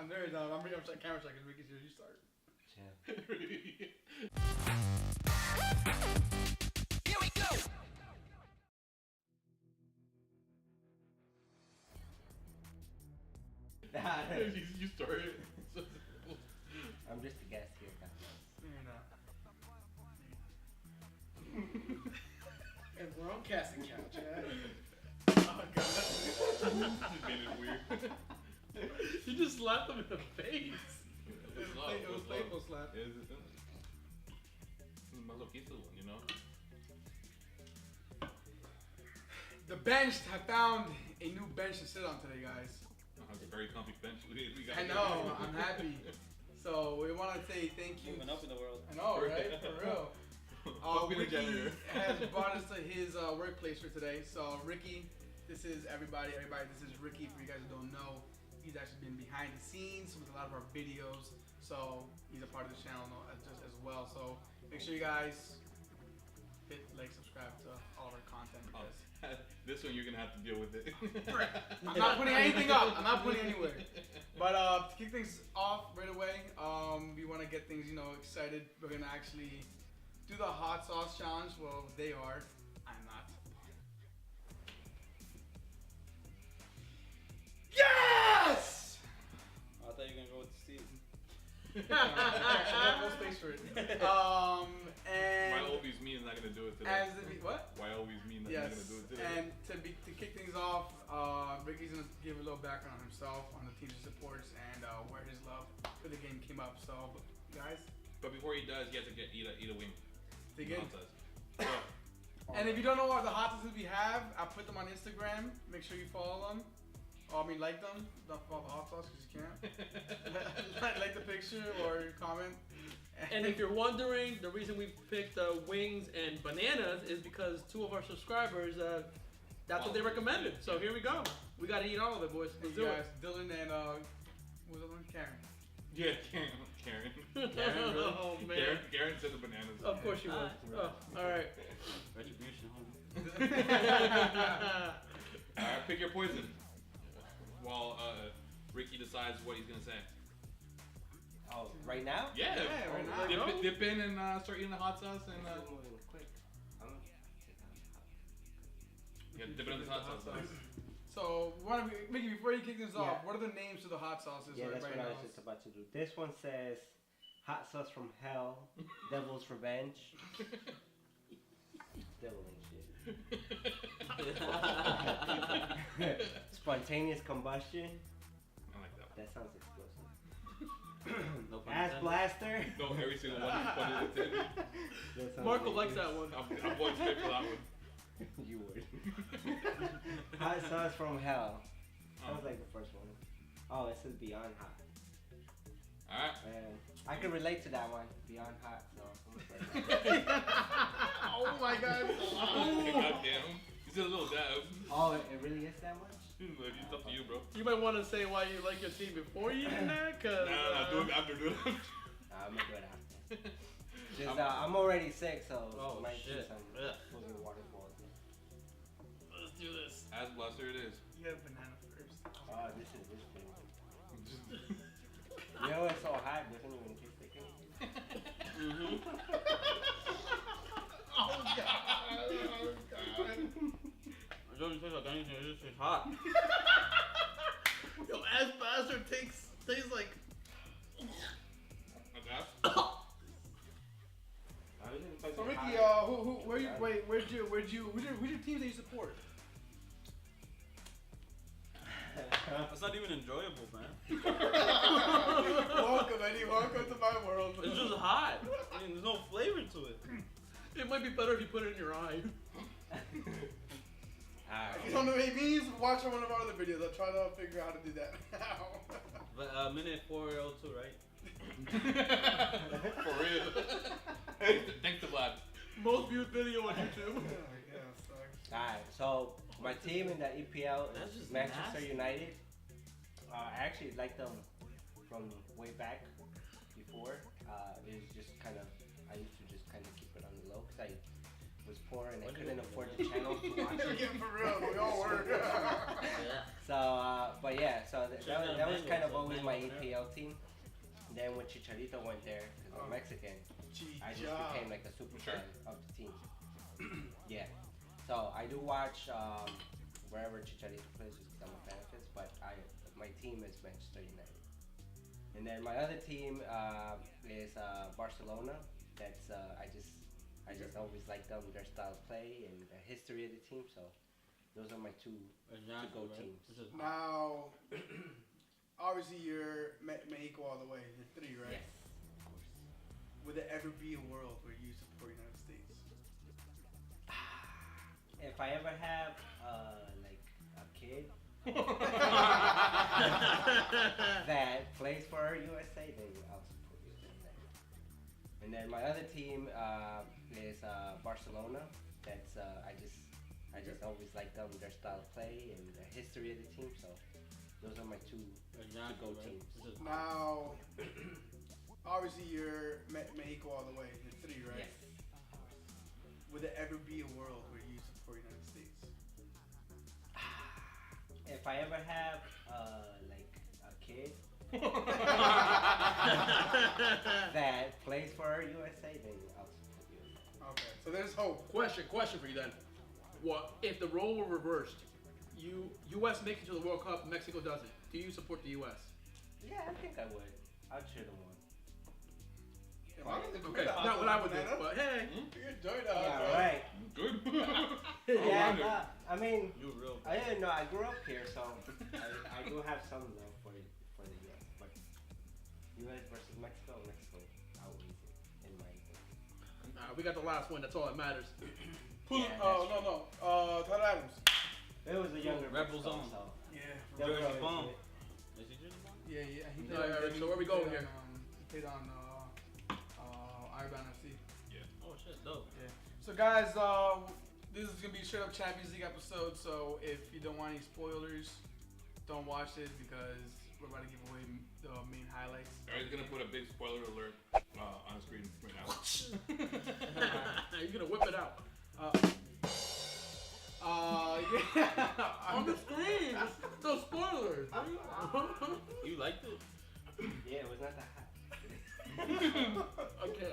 I'm very dumb. I'm camera checking. Ricky, you start. Yeah. Here we go. You started. I'm just a guest here, guys. You're not. And we're on casting couch, yeah? Oh god. You made it weird. You just slapped him in the face. It was playful slap. This is my loquito one, you know? The bench have found a new bench to sit on today, guys. It's a very comfy bench. We got I know, I'm happy. So we want to say thank you. Moving up in the world. I know, right? For real. Fucking a Ricky janitor. has brought us to his workplace for today. So Ricky, this is everybody. This is Ricky. For you guys who don't know, he's actually been behind the scenes with a lot of our videos. So he's a part of the channel just as well. So make sure you guys hit like, subscribe to all of our content. Because This one you're gonna have to deal with it. I'm not putting anything up. I'm not putting anywhere. But to kick things off right away, we want to get things, excited. We're gonna actually do the hot sauce challenge. Well, they are. I'm not. Yes! I thought you were gonna go with Steve. No space for it. Why And always me is not gonna do it today? as the what? Why always me not Yes, gonna do it today? and to kick things off, Ricky's gonna give a little background on himself, on the teams he supports, and where his love for the game came up. So, guys, But before he does, he has to eat a wing. dig in. Hot sauce. And if you don't know what the hot sauces we have, I put them on Instagram. Make sure you follow them. Like them. Don't follow the hot sauce because you can't. Like the picture or comment. And if you're wondering, the reason we picked wings and bananas is because 2 of our subscribers, that's what they recommended. So here we go. We gotta eat all of it, boys. Let's do guys, it. Dylan and what was the one? Karen. Yeah, Karen. Karen, really? Oh man. Karen said the bananas. Of course you would. Oh, all right. Retribution, homie. Alright, pick your poison. While Ricky decides what he's gonna say. Oh, right now? Yeah, right now. Dip in and start eating the hot sauce and Moving quick. I'm yeah, dip it in the hot sauce. So, Mickey, before you kick this off, what are the names to the hot sauces Yeah, that's right what now? I was just about to do. This one says hot sauce from hell, devil's revenge. Devil ain't shit. Spontaneous combustion. I like that. That sounds explosive. No pun Ass intended. blaster. No, every single one you put it in. That sounds Marco likes dangerous. that one. I'm going to pick for that one. You would. Hot sauce from hell. Sounds like the first one. Oh, it says beyond hot. Alright. Man, I can relate to that one. Beyond hot, so I'm gonna say that. Oh my god. Goddamn. You said a little dab. Oh, it really is that much? It's up to you, bro. You might want to say why you like your team before you eat that, cause Nah, do it after, do it after. I'm gonna do it after. Just, I'm already sick, so Oh, might see shit. some Ugh. frozen waterfalls. let's do this. As blaster it is. You have banana first. Oh, this is this thing. You know it's so hot, it doesn't even taste like anything. Oh god. Oh god. It doesn't taste like anything, it just tastes hot. Yo, ass bastard tastes like. Enough? I was So expecting Ricky, hot. who's your team that you support? That's not even enjoyable, man. Welcome, Eddie. Welcome to my world. It's just hot. I mean, there's no flavor to it. It might be better if you put it in your eye. If you don't know what it means, watch one of our other videos. I'll try to figure out how to do that. But minute 402, right? For real. Thanks to Vlad. Most viewed video on YouTube. Alright, so my team in the EPL That's is just Manchester nasty. United. I actually liked them from way back before. It's just kind of, I used to just kind of keep it on the low because I was poor and I couldn't afford the channel to watch it. Yeah, for real. We all were. Yeah. So, but yeah, so that was kind of always my APL team. Then when Chicharito went there, because I'm Mexican, I just became like a super Sure. fan of the team. Yeah. So I do watch wherever Chicharito plays just because I'm a fan of his, but my team is Manchester United. And then my other team is Barcelona. That's I just always liked them, their style of play and the history of the team. So those are my two go teams. Now, obviously you're Mexico all the way. You're 3, right? Yes, of course. Would there ever be a world where you support United States? If I ever have like a kid that plays for USA, then I'll support USA. And then my other team is Barcelona. That's I just always liked them, their style of play and the history of the team. So those are my two go teams. Now, obviously you're Mexico all the way. You're 3, right? Yes. Would there ever be a world where you support United States? If I ever have like a kid that plays for USA, then I'll support USA. Okay, so there's hope. Question for you then. What if the role were reversed? U.S. makes it to the World Cup, Mexico doesn't. Do you support the U.S.? Yeah, I think I would. I'd cheer them on. Okay, not what I would do, but hey. You're dirt out, Yeah, bro. right. Good. Yeah, I mean, You real. I didn't know. I grew up here, so I do have some love for the U.S. But U.S. versus Mexico, Mexico outweighs it in my opinion. We got the last one. That's all that matters. Yeah, No. Tyler Adams. It was a younger Rebels Mexico, on. so Yeah. they were Jersey into Bomb. it. Is he Jersey Bomb? Yeah. He All right, so where we going here? He played on Ironbound FC. Oh shit, dope. Yeah. So guys, this is gonna be a straight up Champions League episode. So if you don't want any spoilers, don't watch it because we're about to give away the main highlights. Alright, he's gonna put a big spoiler alert on the screen right now. You're gonna whip it out. Yeah. On the screen. No spoilers. You liked it? Yeah, it was not that hot. Okay.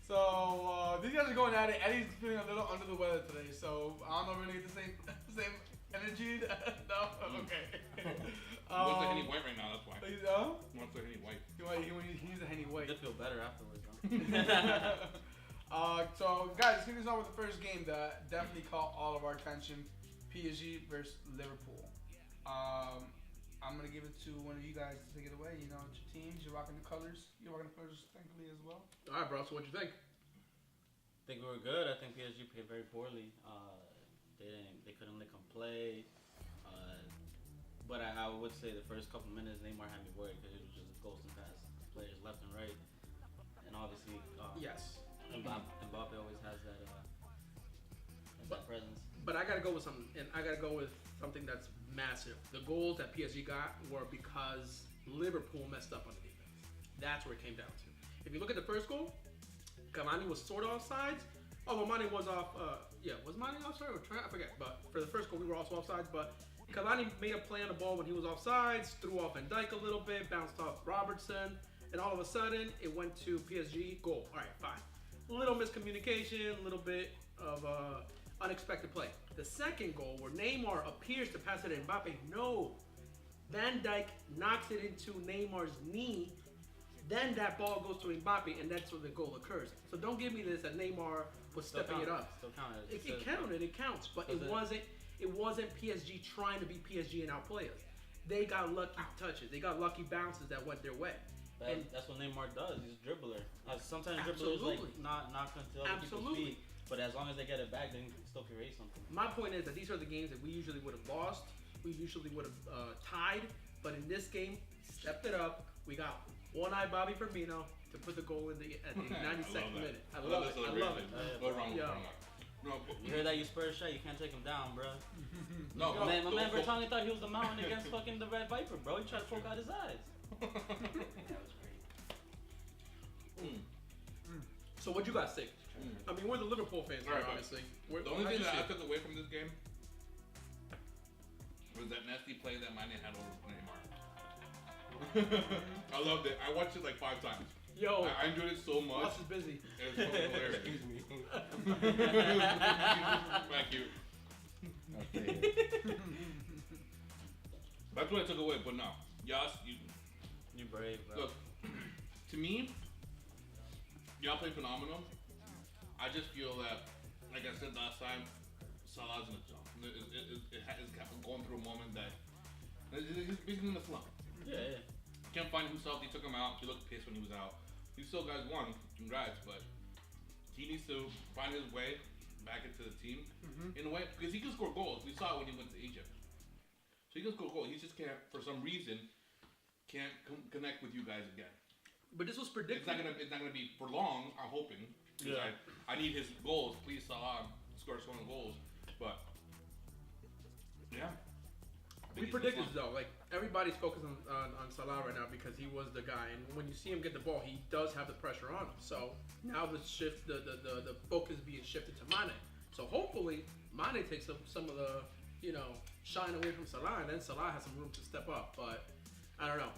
So these guys are going at it. Eddie's feeling a little under the weather today, so I don't know if we're gonna get the same energy. No, okay. He wants the Henny White right now, that's why. You know? He wants the Henny White. He needs a Henny I White. did feel better afterwards, huh? So guys, let's kick this off with the first game that definitely caught all of our attention: PSG versus Liverpool. I'm gonna give it to one of you guys to take it away. You know, it's your teams. You're rocking the colors. You're rocking the colors, thankfully, as well. All right, bro. So what you think? I think we were good. I think PSG played very poorly. They couldn't lick 'em play. But I would say the first couple minutes Neymar had me worried because it was just ghosting past players left and right. And obviously, Yes. Mbappe always has that presence. But I gotta go with something, and I gotta go with something that's massive. The goals that PSG got were because Liverpool messed up on the defense. That's where it came down to. If you look at the first goal, Cavani was sort of offsides. Oh, Mane was off. Was Mane offside or Trent? I forget. But for the first goal, we were also offsides. But Cavani made a play on the ball when he was offsides, threw off Van Dijk a little bit, bounced off Robertson, and all of a sudden it went to PSG. Goal. All right, fine. A little miscommunication, a little bit of unexpected play. The second goal, where Neymar appears to pass it to Mbappe, no. Van Dijk knocks it into Neymar's knee. Then that ball goes to Mbappe, and that's where the goal occurs. So don't give me this that Neymar was stepping it up. Still counted. It counts, but it wasn't PSG trying to be PSG and outplay us. They got lucky touches. They got lucky bounces that went their way. That's what Neymar does. He's a dribbler. Sometimes dribblers like not until other people's feet. But as long as they get it back, they can still create something. My point is that these are the games that we usually would have lost. We usually would have tied. But in this game, stepped it up. We got one-eyed Bobby Firmino to put the goal in at the 92nd minute. I love it. Go wrong. Yo. No, You hear that, you Spurs shot? You can't take him down, bro. no. My man Bertani thought he was the mountain against fucking the Red Viper, bro. He tried to poke out his eyes. That was great. So what you guys think? I mean, we're the Liverpool fans, All right, honestly. The only thing that I took away from this game was was that nasty play that Mane had over Neymar. I loved it. I watched it like 5 times. Yo, I enjoyed it so much. boss is busy. It was fucking hilarious. Excuse me. Thank you. Okay. That's what I took away. But no, Yas, You brave, bro. look. To me, y'all play phenomenal. I just feel that, like I said last time, Salah's in a jump. It's going through a moment that he's basically in a slump. Yeah. Can't find himself. They took him out. He looked pissed when he was out. You still guys won. Congrats, but he needs to find his way back into the team in a way because he can score goals. We saw it when he went to Egypt. So he can score goals. He just can't, for some reason, can't connect with you guys again. But this was predicted. It's not gonna be for long. I'm hoping. Yeah. I need his goals. Please, Salah, score some goals. But yeah. We predicted though, like everybody's focused on Salah right now because he was the guy, and when you see him get the ball, he does have the pressure on him. So now the focus being shifted to Mane. So hopefully Mane takes some of the shine away from Salah, and then Salah has some room to step up. But I don't know.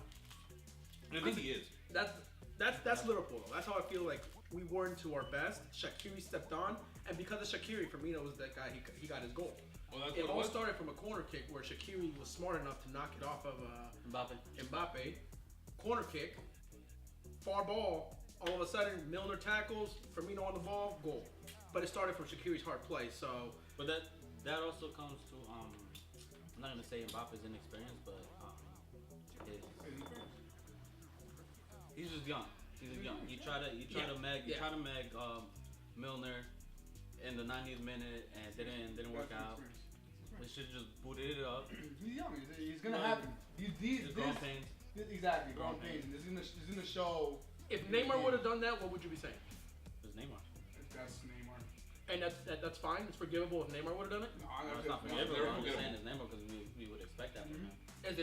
I think he is. That's Liverpool. That's how I feel like we weren't to our best. Shaqiri stepped on, and because of Shaqiri, Firmino was that guy. He got his goal. Oh, that's It what it all was? started from a corner kick where Shaqiri was smart enough to knock it off of Mbappe. Corner kick, far ball. All of a sudden, Milner tackles, Firmino on the ball, goal. But it started from Shaqiri's hard play. So But that also comes to I'm not gonna say Mbappe's inexperience, but he's just young. He's just young. You try to meg Milner in the 90th minute and didn't work out. They should just booted it up. He's young. He's gonna Right. have these Growing pains. exactly Growing growing pains. This is gonna show. if Neymar would have done that, what would you be saying? It's Neymar. That's Neymar. And that's fine. It's forgivable if Neymar would have done it. No, No, it's not they're forgivable. I'm just forgivable. saying it's Neymar because we would expect that from him. Is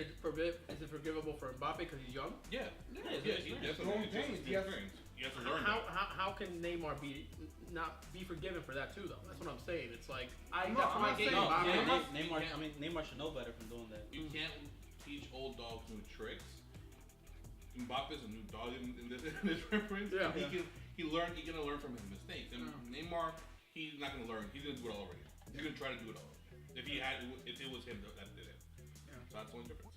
it forgivable for Mbappe because he's young? Yeah. Yeah, He definitely growing it's just pains. his He has- experience. You have to learn How, that. how can Neymar not be forgiven for that too though? That's what I'm saying. It's like I'm that's not my game. saying- No, Mbappe. yeah, Neymar should know better from doing that. You can't teach old dogs new tricks. Mbappe's a new dog in this reference. Yeah. He gonna learn from his mistakes. And Neymar, he's not gonna learn. He's gonna do it all already. He's gonna try to do it all. If it was him that did it. Yeah. So that's the only difference.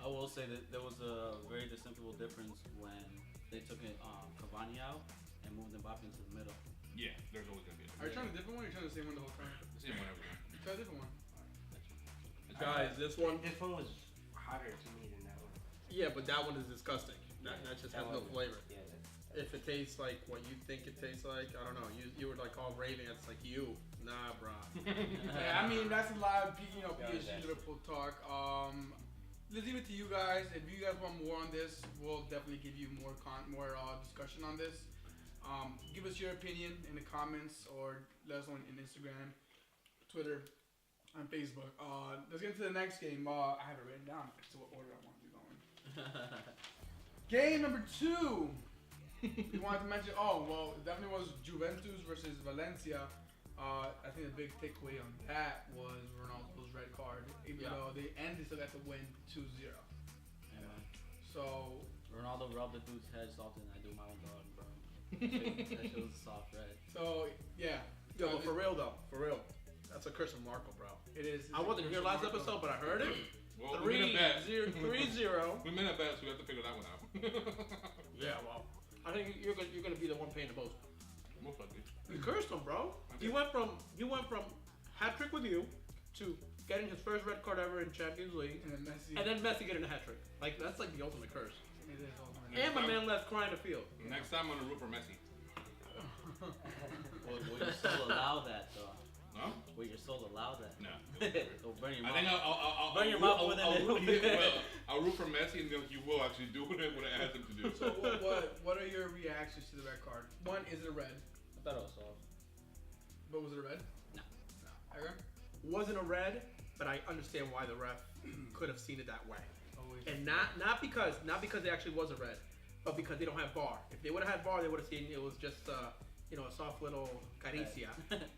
I will say that there was a very distinguishable difference when they took Cavani out and moved Mbappe into the middle. Yeah, there's always gonna be a Are you trying a different one? Or are you trying the same one the whole time? Same one every time. Try a different one. Guys, this one. This one was hotter to me than that one. Yeah, but that one is disgusting. That just has no flavor. Yeah, If it tastes like what you think it tastes like, I don't know. You were like all raving. It's like you. Nah, brah. Yeah, I mean that's a lot of Yeah, PSG that's- Liverpool talk. Let's leave it to you guys. If you guys want more on this, we'll definitely give you more discussion on this. Give us your opinion in the comments or let us know in Instagram, Twitter, and Facebook. Let's get into the next game. I have it written down. So what order I want to be going. Game number 2. We wanted to mention. Oh well, it definitely was Juventus versus Valencia. I think the big takeaway on that was Ronaldo's red card. Even though they still got to win 2-0. Yeah, man. So Ronaldo rubbed the dude's head softer than I do my own dog, bro. That shit was soft red. yeah. Yo, but for real though, for real, that's a curse of Marco, bro. It is. I wasn't here last episode, but I heard it. Well, we made a bet. 3-0. We made a bet, so we have to figure that one out. Yeah, well, I think you're gonna be the one paying the most. Most likely. You cursed him, bro. You went from hat trick with you to getting his first red card ever in Champions League, And then Messi. and then Messi getting a hat trick. Like that's like the ultimate curse. it is also And my man left crying to field. Next time I'm gonna root for Messi. Will your soul allow that, though? No? Will your soul allow that? No. Go burn your I mouth. think I'll Burn your mouth with I'll root for Messi, and then he will actually do what I asked him to do. So what are your reactions to the red card? One, is it a red? I thought it was soft. But was it a red? No. No. Okay. Wasn't a red, but I understand why the ref could have seen it that way. Always. And not because it actually was a red, but because they don't have VAR. If they would have had VAR, they would have seen it was just a soft little caricia.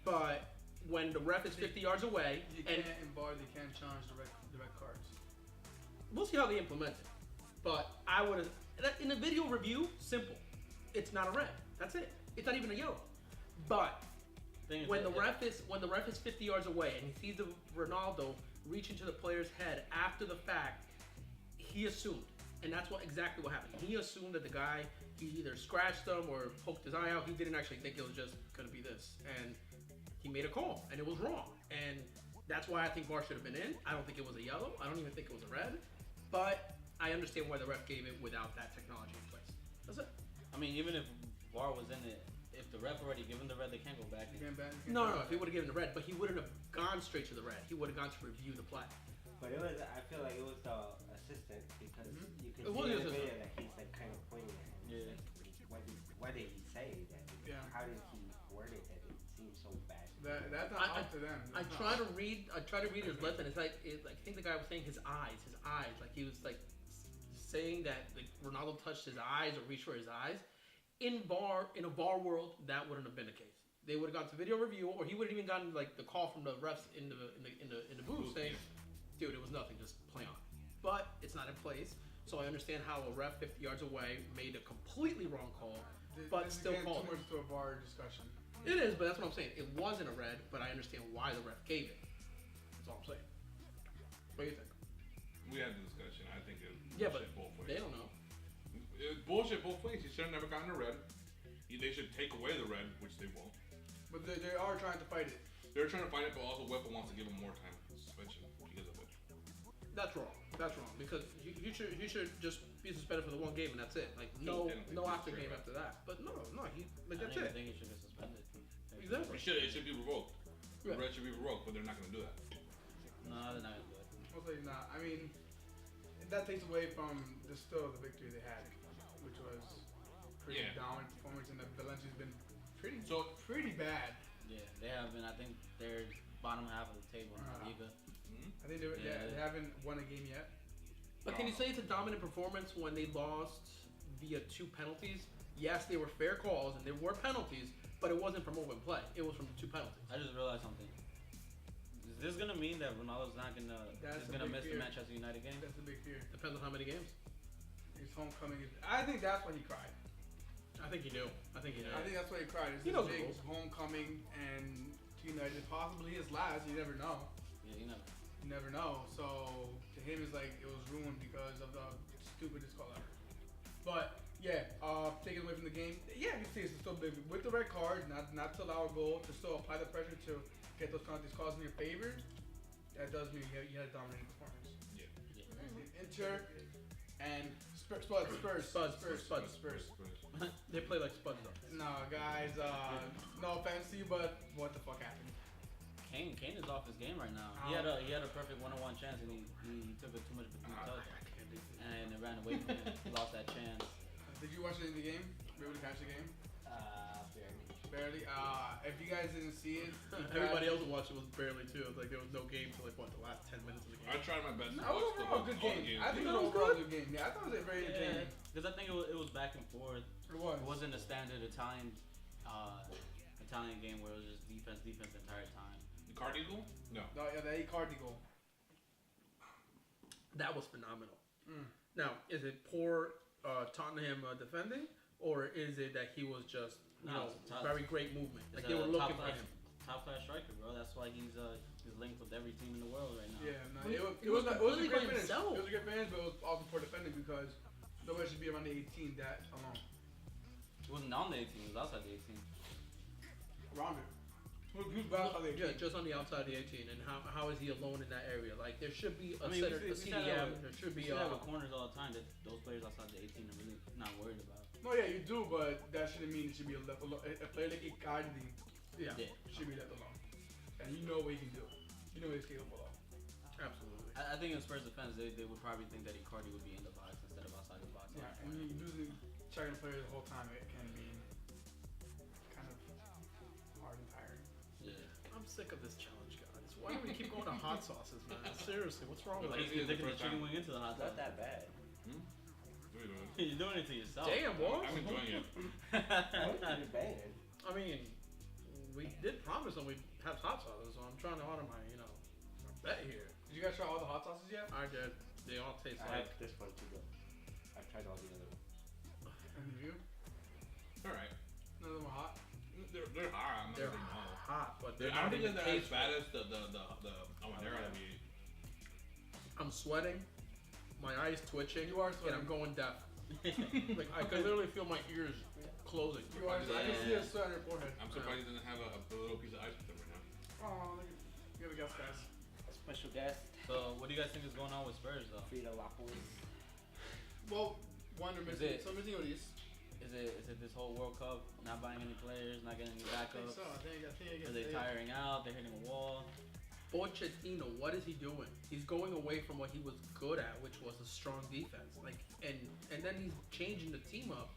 But when the ref is 50 yards away, You and can't in bars. You can't challenge the red cards. we'll see how they implement it. But I would have, in a video review, simple. It's not a red. That's it. It's not even a yellow. But Thing is when the that- ref is 50 yards away and he sees the Ronaldo reach into the player's head after the fact, he assumed, and that's exactly what happened. He assumed that the guy, he either scratched him or poked his eye out. He didn't actually think it was just gonna be this, and he made a call, and it was wrong. And that's why I think VAR should have been in. I don't think it was a yellow. I don't even think it was a red. But I understand why the ref gave it without that technology in place. That's it. I mean, even if VAR was in it, if the ref already given the red, they can't go back. You can't ban. You can't No, ban no, if he that. would have given the red, but he wouldn't have gone straight to the red. He would have gone to review the play. But it was, I feel like it was the assistant because you It could was see the in the assistant. video that he's like kind of pointing at him. Yeah. Like, what did he say? That Yeah. How did he word it that it seemed so bad? That's not I- up to them. I That's try not to read. I try to read his lips, and it's like, I think the guy was saying his eyes. Like he was like saying that like Ronaldo touched his eyes or reached for his eyes. In a VAR world, that wouldn't have been the case. They would have gone to video review, or he would have even gotten like the call from the refs in the booth saying, "Dude, it was nothing. Just play on." But it's not in place, so I understand how a ref 50 yards away made a completely wrong call, but This is still getting called too it. much to a VAR discussion. It is, but that's what I'm saying. It wasn't a red, but I understand why the ref gave it. That's all I'm saying. What do you think? We had the discussion. I think it Yeah, but both ways. they don't know. It's bullshit both ways. He should have never gotten a red. They should take away the red, which they won't. But they are trying to fight it. They're trying to fight it, but also Weapon wants to give him more time suspension because of it. That's wrong. That's wrong because you should just be suspended for the one game and that's it. Like no Technically, no just after straight game red. after that. But no he like I that's think, I it. think he should get suspended. Exactly. It should be revoked. Yeah. The red should be revoked, but they're not going to do that. No, they're not gonna do it. Mostly not. I mean, that takes away from the victory they had, which was pretty Yeah. dominant performance, and that Valencia's been pretty So- pretty bad. Yeah, they have been. I think they're bottom half of the table in La Liga. I think they Yeah. haven't won a game yet. But can you say it's a dominant performance when they lost via 2 penalties? Yes, they were fair calls and there were penalties, but it wasn't from open play. It was from the 2 penalties. I just realized something. Is this gonna mean that Ronaldo's not gonna That's is a gonna big miss fear. the Manchester United game? That's a big fear. Depends on how many games. His homecoming. I think that's why he cried. I think he knew. I think he knew. I think that's why he cried. It's He his knows the big rules. homecoming and to United, possibly his last. You never know. Yeah, you know. You never know. So to him, it's like it was ruined because of the stupidest call ever. But yeah, taken away from the game. Yeah, you can see it's still big with the red card, not to allow a goal, to still apply the pressure to get those calls in your favor. That does mean you had a dominating performance. Yeah. Inter and Spurs. They play like spuds though. No, guys. No offense to you, but what the fuck happened? Kane is off his game right now. He had a perfect 1-on-1 chance and he took it too much between touch and it ran away from him. He lost that chance. Did you watch any of the game? Were you able to catch the game? Barely. Barely. If you guys didn't see it, Everybody else who watched it was barely too. It was like there was no game till like what, the last 10 minutes of the I game. tried my best to No, watch overall good all the game. games. I think it thought was it was overall good? good game. Yeah, I thought it was very entertaining. Because I think it was back and forth. It was. It wasn't a standard Italian game where it was just defense the entire time. The Cardi goal? No. No, yeah, that Icardi goal. That was phenomenal. Mm. Now, is it poor Tottenham defending, or is it that he was just No, it's tough. very great movement? Like He's they a were looking for him. top class striker, bro. That's why he's linked with every team in the world right now. Yeah, no, He it was was a completely great by finish. himself. It was a great finish, but it was also poor defending because nobody should be around the 18 that alone. He wasn't on the 18. He was outside the 18. Around it. Who's back on the 18? Yeah, just on the outside of the 18, and how is he alone in that area? Like there should be a I mean, center, we a see that CDM. with- There should We be see that with corners all the time. That those players outside the 18 are really not worried about. No, yeah, you do, but that shouldn't mean it should be left alone. A player like Icardi yeah, Yeah. should be left alone. And you know what he can do. You know what he's capable of. absolutely. I think in Spurs' defense, they would probably think that Icardi would be in the box instead of outside the box. Yeah, and you losing checking players the whole time, it can be kind of hard and tiring. Yeah. I'm sick of this challenge, guys. Why do we keep going to hot sauces, man? Seriously, what's wrong with Like, us? he's the dipping the first chicken time. wing into the hot Not dog. that bad. You're doing it to yourself. Damn, boy. I'm enjoying it. What are you banging? I mean, we did promise them we'd have hot sauces, so I'm trying to order my, my bet here. Did you guys try all the hot sauces yet? I did. They all taste I like. like this one too, though. I've tried all the other ones. Any of you? All right. None of them are hot. They're hot. I'm not They're saying no. hot, but I they're don't not think even they're as tasteful. bad as the habanero that we ate. I'm sweating. My eyes twitching. You are And sweating. I'm going deaf. Like I can literally feel my ears closing. You are. I can see a sweat on your forehead. I'm surprised he doesn't have a little piece of ice with him right now. Oh, look at you have a guess, guys. Special guest, So, what do you guys think is going on with Spurs, though? Frida Lapos. Well, one are Is missing. it- So missing Elise. Is it this whole World Cup, not buying any players, not getting any I think backups? so. I think Are they tiring out? They're hitting a wall. Pochettino, what is he doing? He's going away from what he was good at, which was a strong defense. Like, and then he's changing the team up,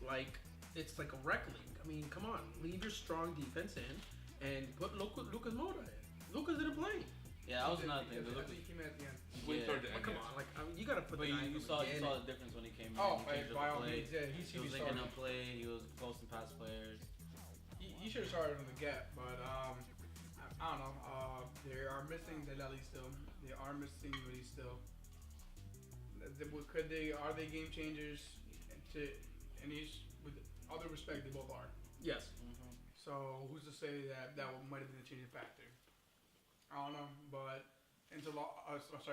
like it's like a rec league. I mean, come on, leave your strong defense in and put Lucas Moura in. Lucas didn't play. Yeah, that was another thing. I Lucas, think he came at the end. When Yeah. started to Like, end, come yes. on, like you gotta put but the guy you in saw the the difference when he came in. Oh, he changed up by the all play. means, yeah. He He should be was linking started. up play. He was posting past players. You should have started from the get, but I don't know. They are missing Delali still. They are missing Rudy still. Could they? Are they game changers? And with all due respect, they both are. Yes. So who's to say that might have been a changing factor? I don't know, but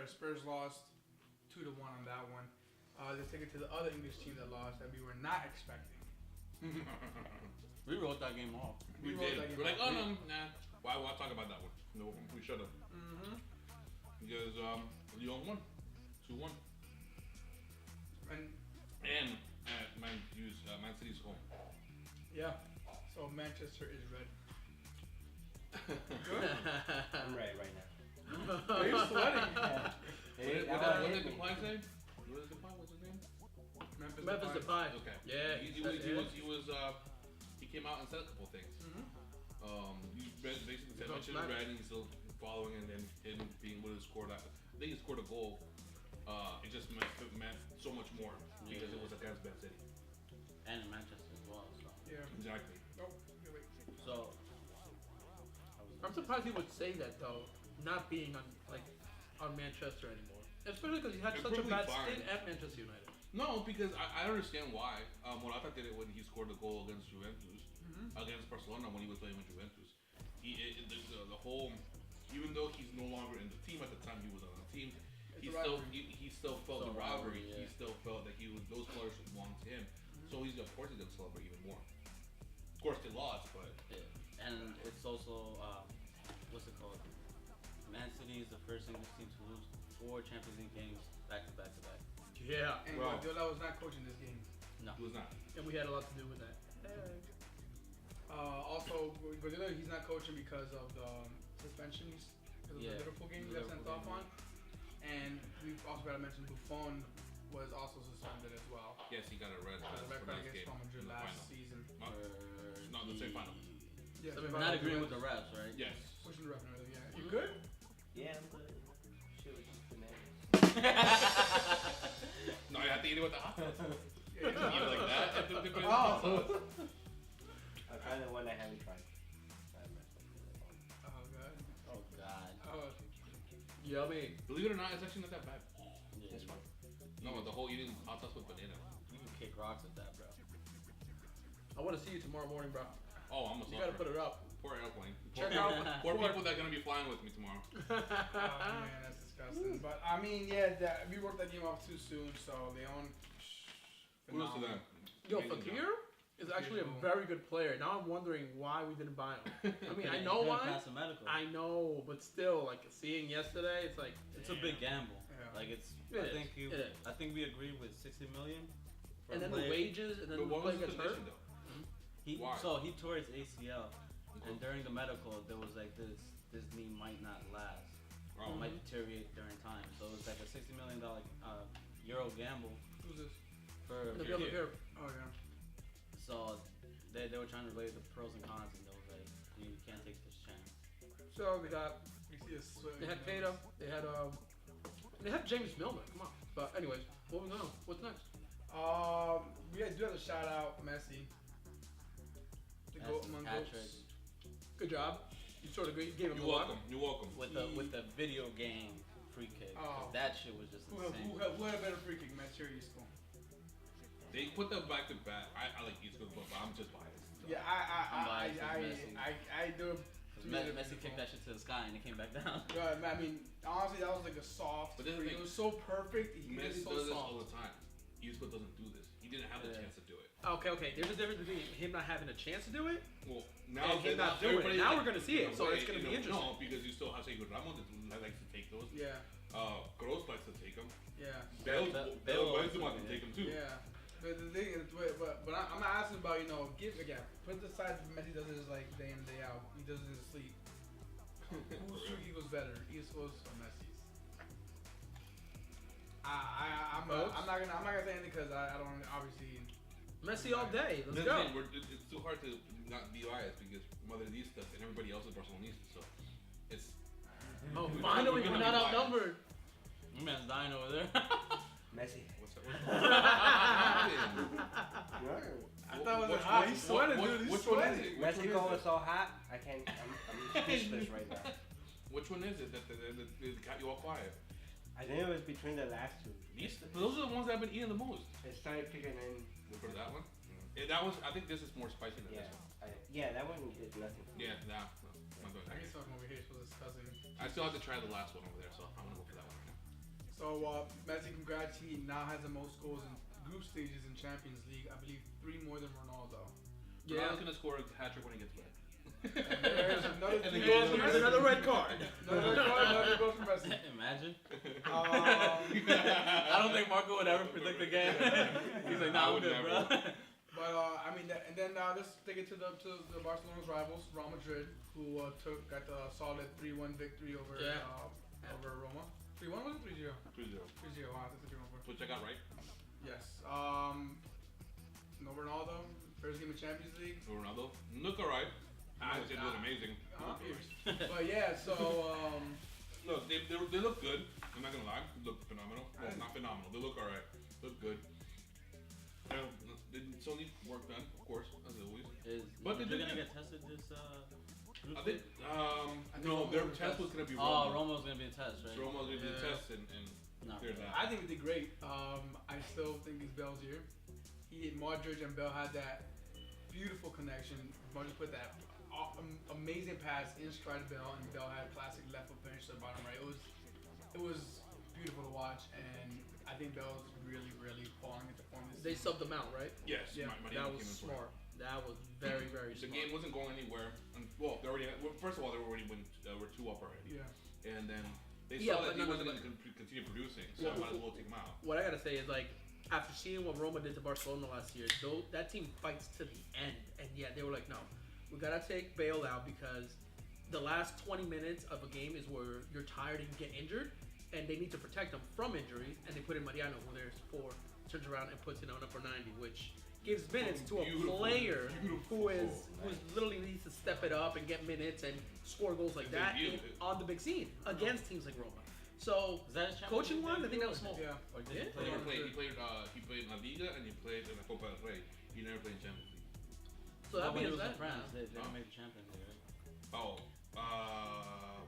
Spurs lost 2-1 on that one. Let's take it to the other English team that lost that we were not expecting. We wrote that game off. We rolled did. that game We're like, off. oh no, nah. Why talk about that one? No, we should have. Mm-hmm. Because Lyon won, 2-1, And and Man City's home. yeah, so Manchester is red. I'm right now. You're sweating. Hey, What did Depay say? What is Depay? What's his name? Memphis Depay. Okay. Yeah, He came out and said a couple things. Mhm. He basically said He Manchester got red and he's still following, and then him being able to score that. I think he scored a goal. It just meant so much more because it was against Man City. And in Manchester as well. So, Yeah. Exactly. Oh, okay, wait. so I'm surprised he would say that though, not being on Manchester anymore. Especially because he had It's such a perfectly bad fine. stint at Manchester United. No, because I understand why. Morata did it when he scored the goal against Juventus, against Barcelona when he was playing with Juventus. The whole, even though he's no longer in the team at the time he was on the team, It's he a still rivalry. he still felt the Still rivalry. rivalry, He yeah. still felt that those players belonged to him. So he's of course he's gonna celebrate even more. Of course they lost, but yeah. And it's also what's it called? Man City is the first English team to lose 4 Champions League games back to back to back. Yeah, And Bro. Guardiola was not coaching this game. No. he was not. and we had a lot to do with that. Also, Guardiola, he's not coaching because of the suspensions because of Yeah, the Liverpool game he the got sent Liverpool off game, on. And we've also got to mention Buffon was also suspended as well. Yes, he got a red The red for card that against game Real Madrid in the last final. season. Not the same final. Yeah, So we're Not agreeing with the refs, right? Yes. Pushing the ref and everything. Yeah, you good? Yeah, I'm good. Shit was just bananas. No, you have to eat it with the hot sauce. Yeah, You eat it like that. and then dip it in the Oh. hot sauce. I tried the one I haven't tried. Oh god. Oh God. Oh, Yummy. Believe it or not, it's actually not that bad. Yeah. This one. No, the whole eating hot sauce with banana. You can kick rocks at that, bro. I want to see you tomorrow morning, bro. Oh, I'm a You gotta suffer. put it up. Poor airplane. Check Poor, out. poor people that are gonna be flying with me tomorrow. oh man, that's disgusting. But I mean, yeah, we worked that game off too soon, so they own. Kudos to them. Yo, Amazing Fakir job. is actually a Beautiful. very good player. Now I'm wondering why we didn't buy him. I mean, I know Couldn't why. pass a medical. I know, but still, like seeing yesterday, it's like It's a big gamble. Yeah. Like it's. It I is. think It is. I think we agreed with 60 million. For and a then the player. wages, and then But the what was player the gets hurt. condition though? Why? So he tore his ACL, Okay. and during the medical, there was like this knee might not last. Oh, It might deteriorate during time. So it was like a $60 million euro gamble Who's this? for. The other here. Oh yeah. So they were trying to weigh the pros and cons, and they was like, you can't take this chance. So we got. You see a sweat. They had Tatum. They had James Milner. Come on. But anyways, moving on. What's next? We do have to shout out Messi. The That's goat his among hat goats. trick. Good job. You sort of gave him You're a lot. welcome. You're welcome. with the video game free kick. 'Cause Oh. that shit was just Who insane. had a better free kick, Match or East School? They put them back to back. I like East Coast, but I'm just biased. So. Yeah, I'm biased with Messi. I do. Messi kicked that shit to the sky and it came back down. Yeah, I mean, honestly, that was like a soft. But this is free. the It thing. was so perfect. He did Messi it so does this soft. all the time. East Coast doesn't do this. He didn't have the Yeah. chance to do it. Okay. There's a difference between him not having a chance to do it. Well, now And him not doing it. everybody, Now like, we're gonna see in it, a so way, it's gonna you be know, interesting. No, because you still have Sergio Ramos that likes to take those. Yeah, Gross likes to take them. yeah, Bale Bale likes to also, take them too. yeah. But the thing is, but I'm not asking about give again. Put the side that Messi does it like day in day out. He does it in his sleep. Whose free kick was better, East Coast or Messi's? I'm not gonna say anything because I don't obviously. Messi all day. Let's This go. thing, it's too hard to not be biased because Madridistas and everybody else is Barcelonistas, so it's. Oh, we're finally, gonna we're be not biased. outnumbered. My man's dying over there. Messi. What's happening? I thought it was hot. He's sweating, dude. He's Which one is sweating. it? Mexico is so hot. I can't. I'm speechless right now. Which one is it that got you all quiet? I think it was between the last two. Those are the ones that I've been eating the most. It started kicking in. For that one? Yeah, that was. I think this is more spicy than Yeah, this one. yeah, that one did nothing. Yeah, nah. No, I'm not I going guess I'm over here supposed to discussing. I still have to try the last one over there, so I'm gonna go for that one right now. So Messi, congrats. He now has the most goals in group stages in Champions League. I believe 3 more than Ronaldo. Yeah, Ronaldo's gonna score a hat trick when he gets back. And there's another And 3 then goals he from There's Messi. another red card. Another goal from Messi. Imagine. Um, I don't think Marco would ever predict the game. He's like, I nah, I'm would good, never. bro. But I mean, and then let's take it to the Barcelona's rivals, Real Madrid, who got the solid 3-1 victory over over Roma. 3-1 was it 3-0? 3-0. 3-0. Wow, that's a good one. Which I got right. Yes. No Ronaldo. First game of Champions League. Ronaldo. Look alright. I was doing amazing. But yeah, so Look, they look good. I'm not gonna lie. They look phenomenal. Well, not phenomenal. They look alright. Look good. They still need work done, of course, as always. But they they're did gonna good. get tested this group I think, stage? no, Roma their was test best. was gonna be Oh, Roma. Romo's gonna be a test, right? Roma's gonna be the Yeah. test and No. clear that. I think we did great. I still think it's Bale's year. Modric and Bale had that beautiful connection. Modric put that amazing pass in stride of Bale, and Bale had a classic left foot finish to the bottom right. It was beautiful to watch, and I think Bale's really falling into form this They season. subbed them out, right? Yes, Yeah, my That name was came in for it. smart. That was very The smart. game wasn't going anywhere. And, well, they already. Well, first of all, they already were 2 up already, Yeah. and then they Yeah, saw but that he no, no, wasn't but- going to continue producing, so Well, I might as well take him out. What I gotta say is like, after seeing what Roma did to Barcelona last year, though that team fights to the end, and yeah, they were like, no, we gotta take Bale out because the last 20 minutes of a game is where you're tired and you get injured, and they need to protect them from injuries, and they put in Mariano, who there's 4, turns around and puts it on for 90, which gives minutes to a Beautiful, player beautiful. who's literally needs to step it up and get minutes and score goals like It's a that debut. on the big scene against teams like Roma. So Is that his Champions coaching League wise, I debut, think that was or small. Yeah. Or did Yeah. he play? He Yeah. played in La Liga and he played in the Copa del Rey. He never played in Champions League. So that when he being was in said, France, they Huh? didn't make the Champions League, right? Oh,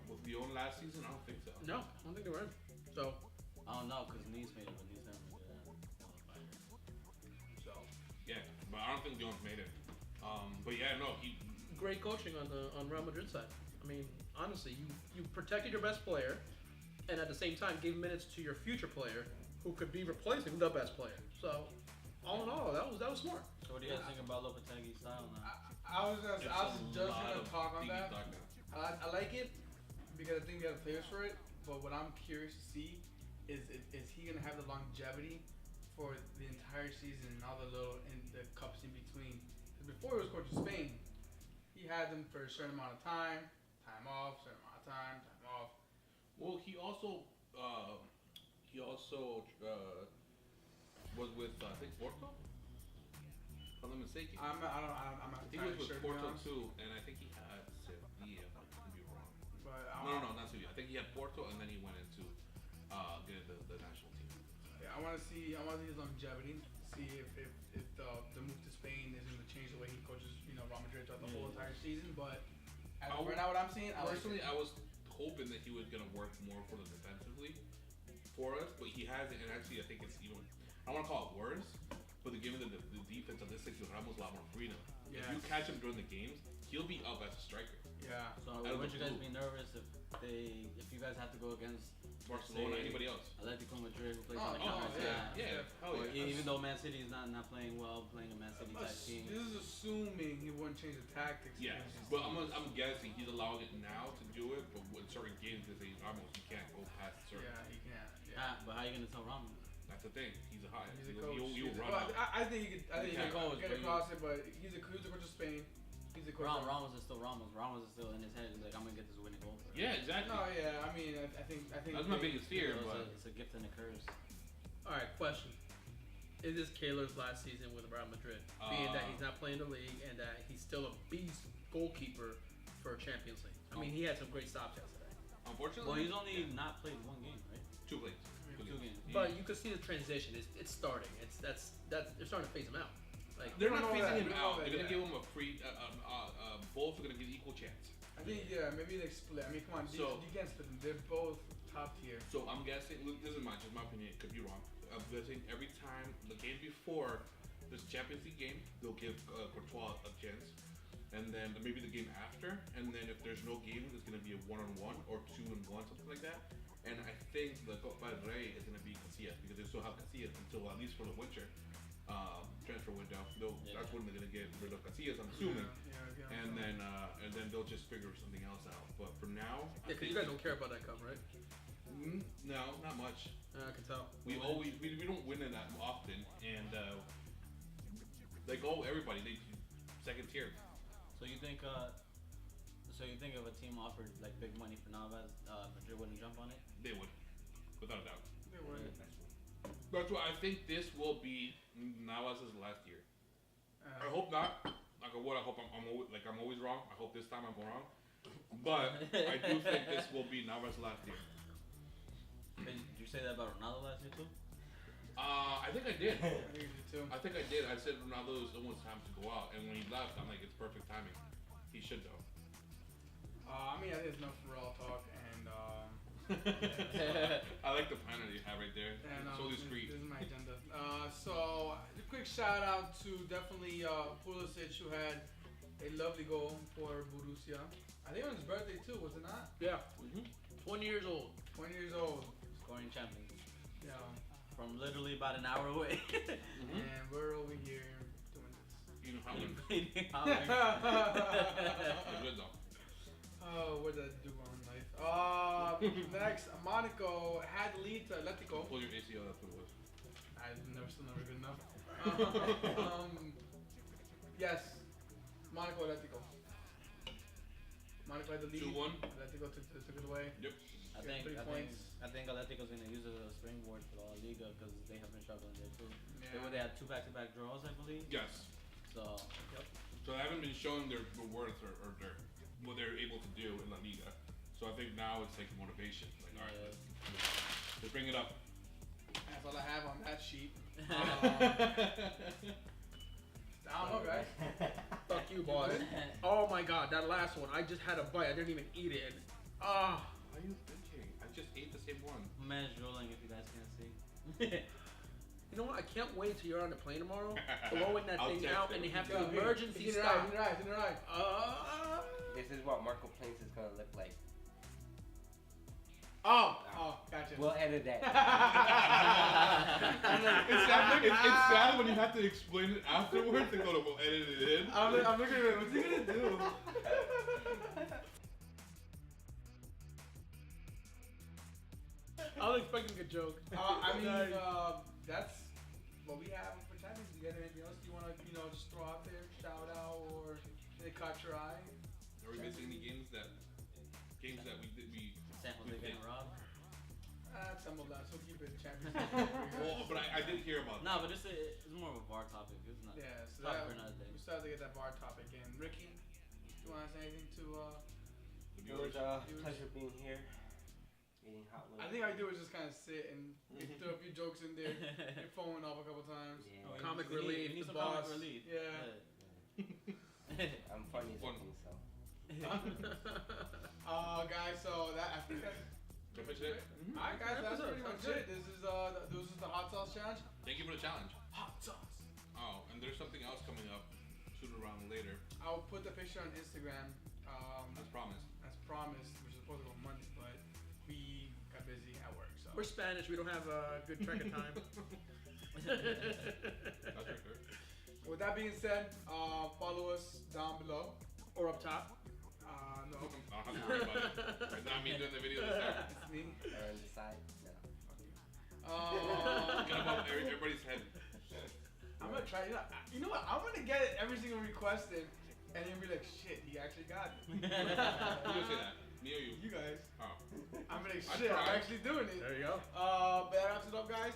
with Lyon last season, I don't think so. no, I don't think they were in. So, I don't know, because Nice made it, but Nice never made that qualifier. so Yeah, but I don't think Lyon's made it. But yeah, no, he. great coaching on Real Madrid side. I mean, honestly, you protected your best player, and at the same time gave minutes to your future player, who could be replacing the best player. So, all in all, that was smart. So what do you guys think about Lopetegui's style now? I was just gonna talk on that. tiki-taka. I like it because I think we have players for it. But what I'm curious to see is he gonna have the longevity for the entire season and all the the cups in between? 'Cause before he was coaching Spain, he had them for a certain amount of time off, certain amount of time off. Well, he also was with I think Porto. If I'm not mistaken. I'm not He entirely was sure, with to be Porto honest. too, and I think he had Sevilla. I could be wrong. But No, not Sevilla. I think he had Porto, and then he went into get the national team. Yeah, I want to see his longevity. See if the move to Spain is going to change the way he coaches, Real Madrid throughout the whole entire season. But As of right now, what I'm seeing, I like Personally, it. I was hoping that he was gonna work more for the defensively for us, but he hasn't. And actually, I think it's even. I don't want to call it worse, but the game of the defense on this gives Ramos a lot more freedom. If you Yes. catch him during the games, he'll be up as a striker. Yeah. So Out of would the you guys blue. be nervous if you guys have to go against Barcelona, say, anybody else? Atletico Madrid who plays Oh, on the oh, counter yeah. attack? Yeah, hell Or yeah. even though Man City is not playing well, playing a Man City type team. This is assuming he wouldn't change the tactics. Yes, against but these I'm guessing he's allowing it now to do it, but with certain games, because he's Ramos, you can't go past certain. Yeah, he can't. Yeah. But how are you gonna tell Ramos? That's the thing. He's a high. He's a He'll, coach. he'll run Well, out. I think he could. I think he He could can. get across it, but he's a coach of Spain. He's a coach. of- Ramos is still Ramos. Ramos is still in his head. He's like, I'm gonna get this winning goal. For Yeah, exactly. No, yeah. I mean, I think. That's my biggest fear, You know, but it's a gift and a curse. All right, question. Is this Kaler's last season with Real Madrid? Being that he's not playing the league and that he's still a beast goalkeeper for Champions League. I mean, he had some great stops yesterday. unfortunately, Well, he's only not played one game, right? 2 plays. Two games. But you could see the transition. It's starting. That's they're starting to phase him out. Like They're We not don't know phasing that. him We don't know out. that They're gonna yet. give him a free. Both are gonna get equal chance. I think maybe they split. I mean, come on, So- you can't split them. They're both top tier. So I'm guessing. Look, this is just my opinion. It could be wrong. I'm guessing every time the game before this Champions League game, they'll give Courtois a chance, and then maybe the game after, and then if there's no game, it's gonna be a 1-on-1 or 2-on-1, something like that. And I think the Copa del Rey is gonna be Casillas because they still have Casillas until at least for the winter transfer window. That's when they're gonna get rid of Casillas, I'm assuming. Yeah. And then they'll just figure something else out. But for now, Yeah, because you guys don't care about that cup, right? no, not much. I can tell. We don't win it that often, and everybody they second tier. So you think if a team offered like big money for Navas, Madrid wouldn't jump on it? They would, without a doubt. They would. That's why I think this will be Navas' last year. I Uh, hope not. Like I would. I hope I'm always wrong. I hope this time I'm wrong. But I do think this will be Navas' last year. Did you say that about Ronaldo last year too? I think I did. I think you too. I think I did. I said Ronaldo is almost time to go out, and when he left, I'm like, it's perfect timing. He should though. I mean, I think it's enough for all talk, and I like the planner you have right there. and It's so discreet. This is my agenda. So a quick shout out to definitely Pulisic, who had a lovely goal for Borussia. I think it was his birthday too, was it not? Yeah, Mm-hmm. 20 years old. 20 years old. Scoring champions Yeah. from literally about an hour away. And we're over here doing this. You know how many? Invading Oh, Holland. They're good though. what did I do wrong in life? Next, Monaco had the lead to Atletico. Pull your ACL. That's what it was. Still never good enough. Yes, Monaco Atletico. Monaco had the lead. 2-1. Atletico took it away. Yep. I think Atletico's gonna use it as a springboard for La Liga because they have been struggling there too. Yeah. They had 2 back-to-back draws, I believe. Yes. So So they haven't been showing their worth or their what they're able to do in La Liga. So I think now it's like motivation. Like, all right, let's bring it up. That's all I have on that sheet. I don't know, guys. Fuck you, boss. Oh my god, that last one. I just had a bite. I didn't even eat it. Ah. What are you thinking? I just ate the same one. man's drooling if you guys can't see. You know what? I can't wait till you're on the plane tomorrow, blowing that I'll thing text out, it. and they have Yo, to here, emergency it's in stop. your eyes, it's in your eyes. This is what Marco Plains is gonna look like. Oh, gotcha. We'll edit that. It's sad when you have to explain it afterwards and go to we'll edit it in. I'm looking at it. What's he gonna do? I was expecting a joke. I mean, that's what we have for Champions League. You got anything else you want to, just throw out there, shout out, or they caught your eye? Are we missing any games that we did we? San Jose getting robbed. Some of that, so keep it Champions League. Well, but I did hear about that. No, but it's more of a VAR topic. It's not. Yeah, so Topic that, for another day. we started to get that VAR topic in. Ricky, you want to say anything to? The It was viewers. a Viewers. pleasure being here. Eating hot wings. I think I do is just kind of sit and throw a few jokes in there. Your phone off a couple times. Yeah. Oh, Comic we relief, need the some comic boss. relief. Yeah. I'm funny Fun. looking, so. Guys, so that I think that's. Can I finish it? Alright, guys, that's Episode, pretty much sounds it. This is the hot sauce challenge. Thank you for the challenge. Hot sauce. Oh, and there's something else coming up sooner around later, I'll put the picture on Instagram. as promised. As promised, which is supposed to go Monday, but we got busy at work. So We're Spanish. We don't have a good track of time. That's right, sir. with that being said, follow us down below. Or up top. No, I don't have to worry about it. It's not me doing the video this time. it's me. Or on the side. No. Get above everybody's head. I'm gonna try. You know what? I'm gonna get it every single requested, and you'll be like, shit, he actually got it. Who gonna say that? Me or you? You guys. Oh. I'm like, I shit, I'm tried. actually doing it. There you go. But that wraps it up, guys.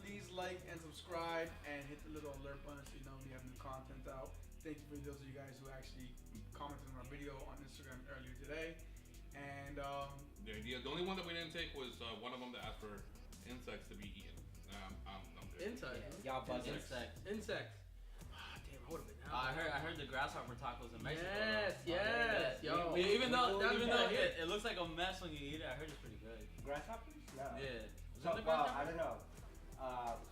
Please like and subscribe and hit the little alert button so you know when we have new content out. Thank you for those of you guys who actually commented on our video on Instagram earlier today. And The only one that we didn't take was one of them that asked for insects to be eaten. I'm good. Inside. Y'all buzzing. Insect. Insect. Ah, damn, I would have been down. I heard the grasshopper tacos in Mexico. Yes, though. yes, yo. Even though Yeah. it looks like a mess when you eat it, I heard it's pretty good. Grasshoppers? No. Yeah. So, Was it the well, grasshopper? I don't know.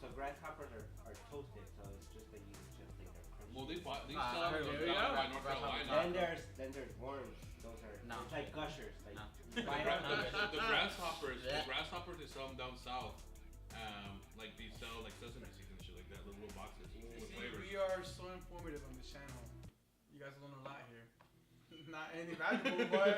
So grasshoppers are toasted, so it's just that you just think they're crunchy. Well, they I sell heard those there you down go. by North Grasshopper Carolina. Then there's worms. Those are No. it's like gushers. Like No. you The, bite gra- them. the grasshoppers, Yeah. they sell them down south. Like they sell like sesame seeds and shit like that, little boxes with see, flavors. we are so informative on this channel. You guys learn a lot here. Not anything valuable, but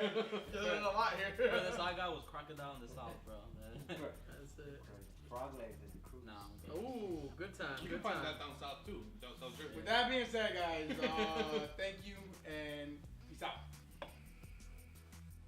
you learn a lot here. Bro, this all I got was crocodile in the south, bro. That's it. Frog legs and cruise. No. Ooh, good time. You Good can find time. that down south too, down South Jersey. With that being said, guys, thank you and peace out.